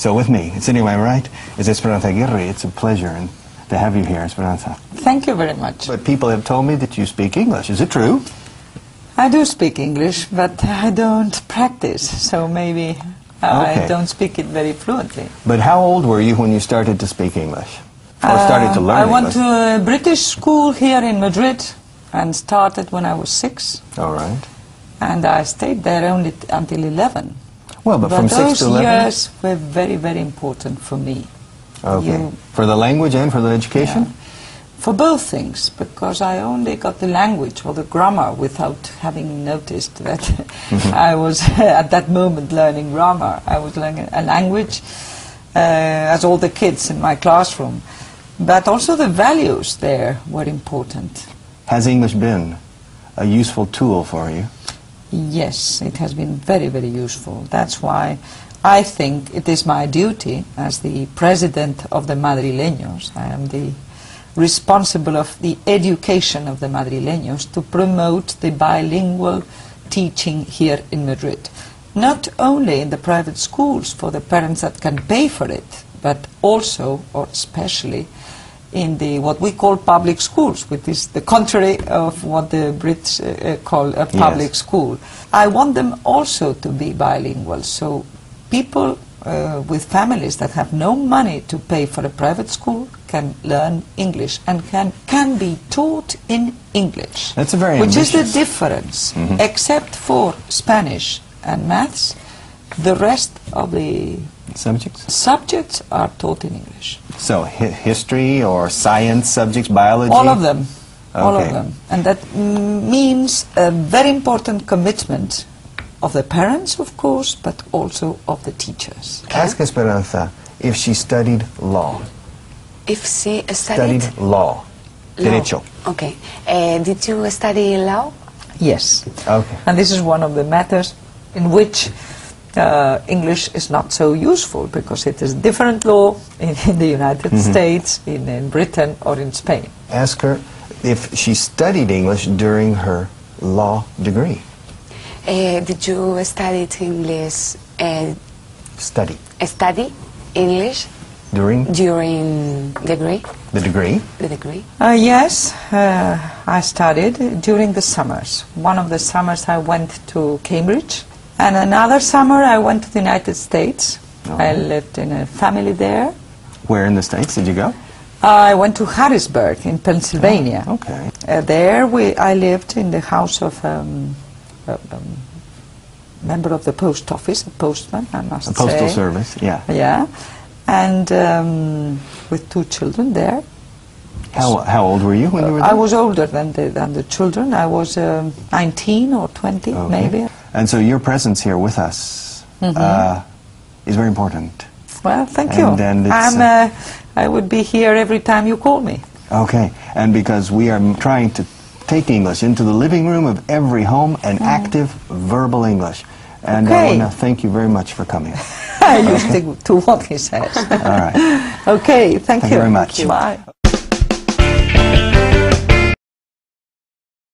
So with me, sitting to my right, is Esperanza Aguirre. It's a pleasure to have you here, Esperanza. Thank you very much. But people have told me that you speak English. Is it true? I do speak English, but I don't practice, so maybe I don't speak it very fluently. But how old were you when you started to speak English? Or started to learn I went English? to a British school here in Madrid and started when I was 6. All right. And I stayed there only until 11. Well, but from 6 to 11? Those years were very, very important for me. Okay. For the language and for the education? Yeah. For both things, because I only got the language or the grammar without having noticed that I was at that moment learning grammar. I was learning a language as all the kids in my classroom. But also the values there were important. Has English been a useful tool for you? Yes, it has been very, very useful. That's why I think it is my duty as the president of the Madrileños. I am the responsible of the education of the Madrileños to promote the bilingual teaching here in Madrid. Not only in the private schools for the parents that can pay for it, but also, or especially, in the what we call public schools, which is the contrary of what the Brits call a public school. I want them also to be bilingual, so people with families that have no money to pay for a private school can learn English and can be taught in English. That's a very which ambitious. is the difference. Except for Spanish and maths, the rest of the subjects are taught in English. So history or science subjects, biology? All of them. Okay. All of them. And that means a very important commitment of the parents, of course, but also of the teachers. Ask Esperanza if she studied law. If she studied law. Derecho. Okay. Did you study law? Yes. Okay. And this is one of the matters in which English is not so useful, because it is different law in the United States, in Britain, or in Spain. Ask her if she studied English during her law degree. Did you study English? Study English during degree? The degree? The degree. Yes, I studied during the summers. One of the summers I went to Cambridge, and another summer I went to the United States. I lived in a family there. Where in the States did you go? I went to Harrisburg in Pennsylvania. Okay. There I lived in the house of a member of the post office, a postman, I must say. A postal service, yeah. Yeah, and with 2 children there. How old were you when you were there? I was older than the children. I was 19 or 20, maybe. And so your presence here with us is very important. Well, thank you. And it's, I would be here every time you call me. Okay, and because we are trying to take English into the living room of every home, and active verbal English. And I want to thank you very much for coming. I used to what he says. All right. Okay, thank you very much. Bye.